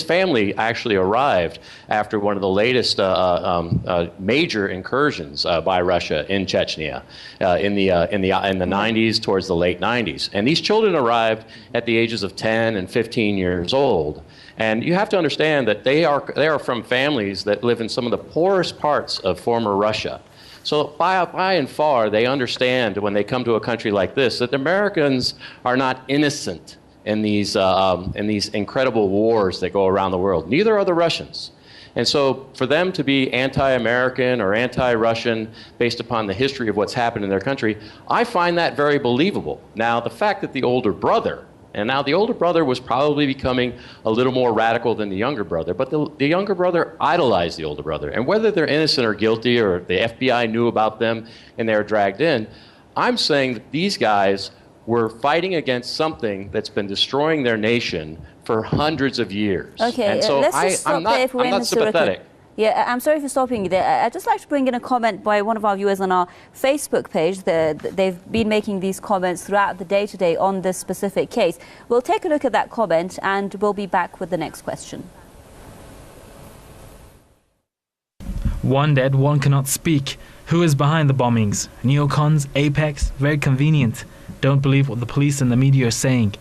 family actually arrived after one of the latest major incursions by Russia in Chechnya in the 90s, towards the late 90s. And these children arrived at the ages of 10 and 15 years old. And you have to understand that they are from families that live in some of the poorest parts of former Russia. So by and far, they understand when they come to a country like this that the Americans are not innocent in these incredible wars that go around the world. Neither are the Russians. And so for them to be anti-American or anti-Russian based upon the history of what's happened in their country, I find that very believable. Now, the fact that the older brother was probably becoming a little more radical than the younger brother, but the younger brother idolized the older brother. And whether they're innocent or guilty, or the FBI knew about them and they were dragged in, I'm saying that these guys were fighting against something that's been destroying their nation for hundreds of years. Okay, and so I'm not sympathetic. Yeah, I'm sorry for stopping you there. I'd just like to bring in a comment by one of our viewers on our Facebook page. They've been making these comments throughout the day today on this specific case. We'll take a look at that comment and we'll be back with the next question. One dead, one cannot speak. Who is behind the bombings? Neocons, Apex? Very convenient. Don't believe what the police and the media are saying.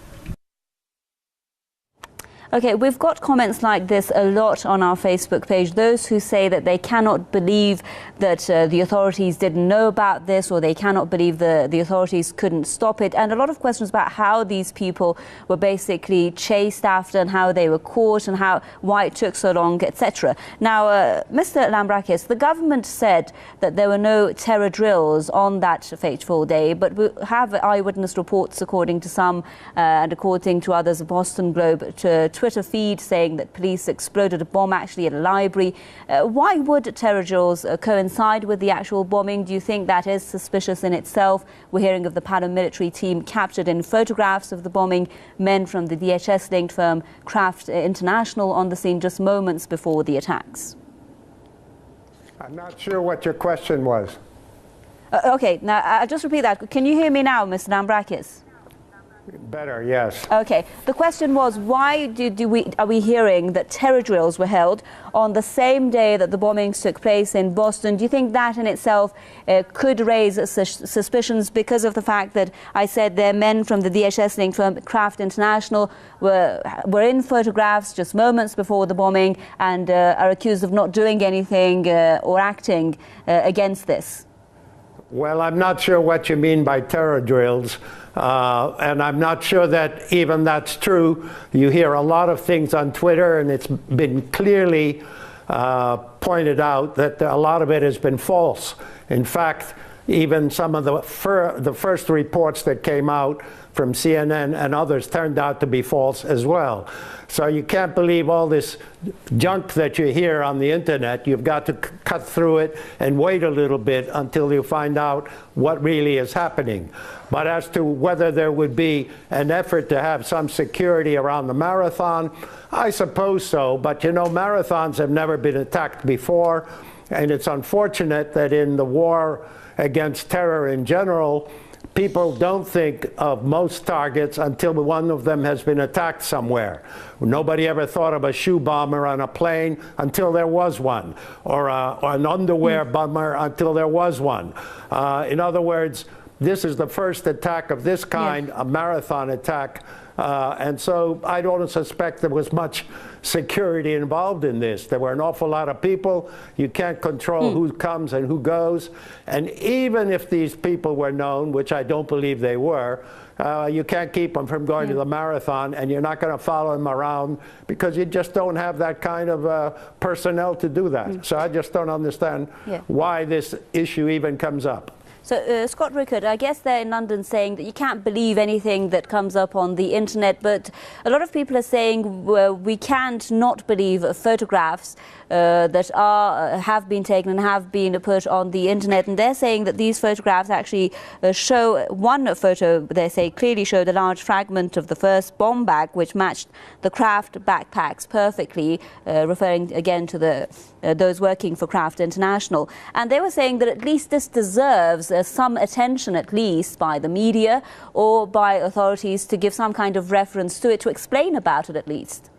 Okay, we've got comments like this a lot on our Facebook page. Those who say that they cannot believe that the authorities didn't know about this, or they cannot believe the authorities couldn't stop it. And a lot of questions about how these people were basically chased after and how they were caught and why it took so long, etc. Now, Mr. Lambrakis, the government said that there were no terror drills on that fateful day, but we have eyewitness reports, according to some and according to others, the Boston Globe, to Twitter feed saying that police exploded a bomb actually at a library. Why would terror drills coincide with the actual bombing? Do you think that is suspicious in itself? We're hearing of the paramilitary team captured in photographs of the bombing, men from the DHS-linked firm Kraft International on the scene just moments before the attacks. I'm not sure what your question was. Okay, now I'll just repeat that. Can you hear me now, Mr. Lambrakis? Better, yes. Okay. The question was, why are we hearing that terror drills were held on the same day that the bombings took place in Boston? Do you think that in itself could raise suspicions because of the fact that I said they're men from the DHS-linked firm Kraft International were in photographs just moments before the bombing and are accused of not doing anything or acting against this? Well, I'm not sure what you mean by terror drills. And I'm not sure that even that's true. You hear a lot of things on Twitter, and it's been clearly pointed out that a lot of it has been false. In fact, even some of the first reports that came out from CNN and others turned out to be false as well. So you can't believe all this junk that you hear on the internet. You've got to cut through it and wait a little bit until you find out what really is happening. But as to whether there would be an effort to have some security around the marathon, I suppose so. But you know, marathons have never been attacked before. And it's unfortunate that in the war against terror in general, people don't think of most targets until one of them has been attacked somewhere. Nobody ever thought of a shoe bomber on a plane until there was one, or an underwear bomber until there was one. In other words, this is the first attack of this kind, a marathon attack. And so I don't suspect there was much security involved in this. There were an awful lot of people. You can't control who comes and who goes. And even if these people were known, which I don't believe they were, you can't keep them from going to the marathon, and you're not going to follow them around because you just don't have that kind of personnel to do that. So I just don't understand why this issue even comes up. So, Scott Rickard, I guess they're in London saying that you can't believe anything that comes up on the internet, but a lot of people are saying we can't not believe photographs that have been taken and have been put on the internet, and they're saying that these photographs actually show, one photo they say clearly showed a large fragment of the first bomb bag which matched the Kraft backpacks perfectly, referring again to those working for Kraft International. And they were saying that at least this deserves some attention, at least by the media or by authorities, to give some kind of reference to it, to explain about it at least.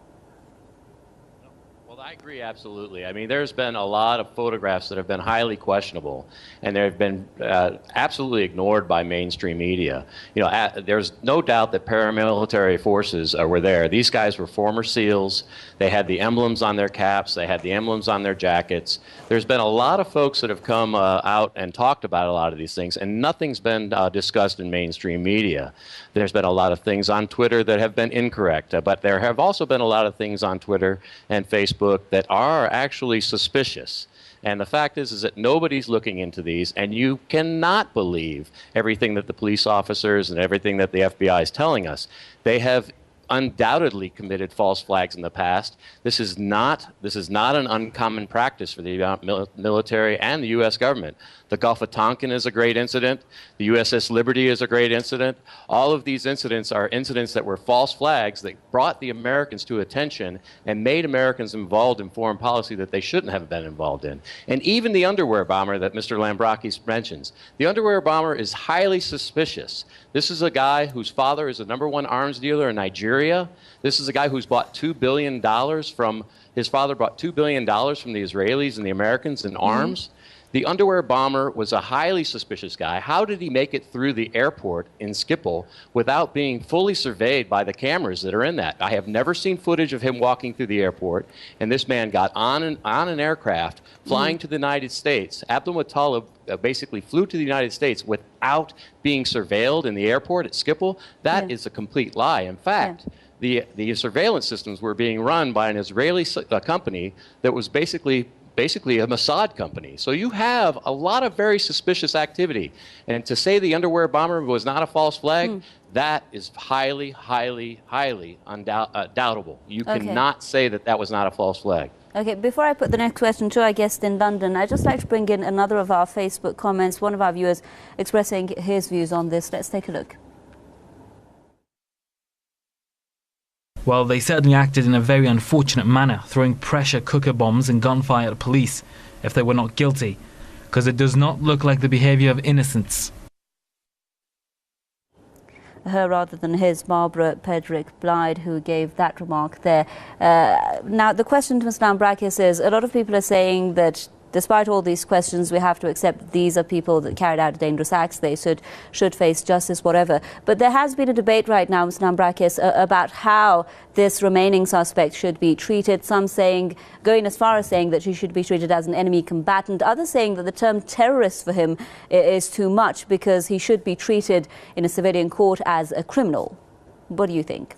Well, I agree absolutely. I mean, there's been a lot of photographs that have been highly questionable, and they've been absolutely ignored by mainstream media. You know, there's no doubt that paramilitary forces were there. These guys were former SEALs. They had the emblems on their caps. They had the emblems on their jackets. There's been a lot of folks that have come out and talked about a lot of these things, and nothing's been discussed in mainstream media. There's been a lot of things on Twitter that have been incorrect, but there have also been a lot of things on Twitter and Facebook that are actually suspicious. And the fact is that nobody's looking into these, and you cannot believe everything that the police officers and everything that the FBI is telling us. They have undoubtedly committed false flags in the past. This is not an uncommon practice for the military and the U.S. government. The Gulf of Tonkin is a great incident. The USS Liberty is a great incident. All of these incidents are incidents that were false flags that brought the Americans to attention and made Americans involved in foreign policy that they shouldn't have been involved in. And even the underwear bomber that Mr. Lambrakis mentions, the underwear bomber is highly suspicious. This is a guy whose father is the #1 arms dealer in Nigeria. This is a guy who's bought $2 billion from, his father bought $2 billion from the Israelis and the Americans in arms. The underwear bomber was a highly suspicious guy. How did he make it through the airport in Schiphol without being fully surveyed by the cameras that are in that? I have never seen footage of him walking through the airport, and this man got on an aircraft flying to the United States. Abdul Muttalib basically flew to the United States without being surveilled in the airport at Schiphol. That is a complete lie. In fact, the surveillance systems were being run by an Israeli company that was basically a Mossad company. So you have a lot of very suspicious activity. And to say the underwear bomber was not a false flag, that is highly, highly, highly undoubtable. You cannot say that that was not a false flag. Okay, before I put the next question to our guest in London, I'd just like to bring in another of our Facebook comments, one of our viewers expressing his views on this. Let's take a look. Well, they certainly acted in a very unfortunate manner, throwing pressure cooker bombs and gunfire at police if they were not guilty, because it does not look like the behavior of innocents. Her rather than his, Barbara Pedrick Blyde, who gave that remark there. Now, the question to Mr. Lambrakis is, a lot of people are saying that despite all these questions, we have to accept these are people that carried out dangerous acts. They should face justice, whatever. But there has been a debate right now, Mr. Lambrakis, about how this remaining suspect should be treated. Some saying, going as far as saying that she should be treated as an enemy combatant. Others saying that the term terrorist for him is too much because he should be treated in a civilian court as a criminal. What do you think?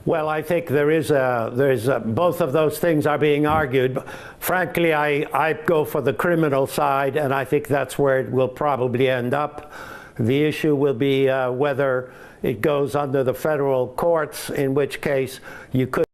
Well, I think there is both of those things are being argued. Frankly, I go for the criminal side, and I think that's where it will probably end up. The issue will be whether it goes under the federal courts, in which case you could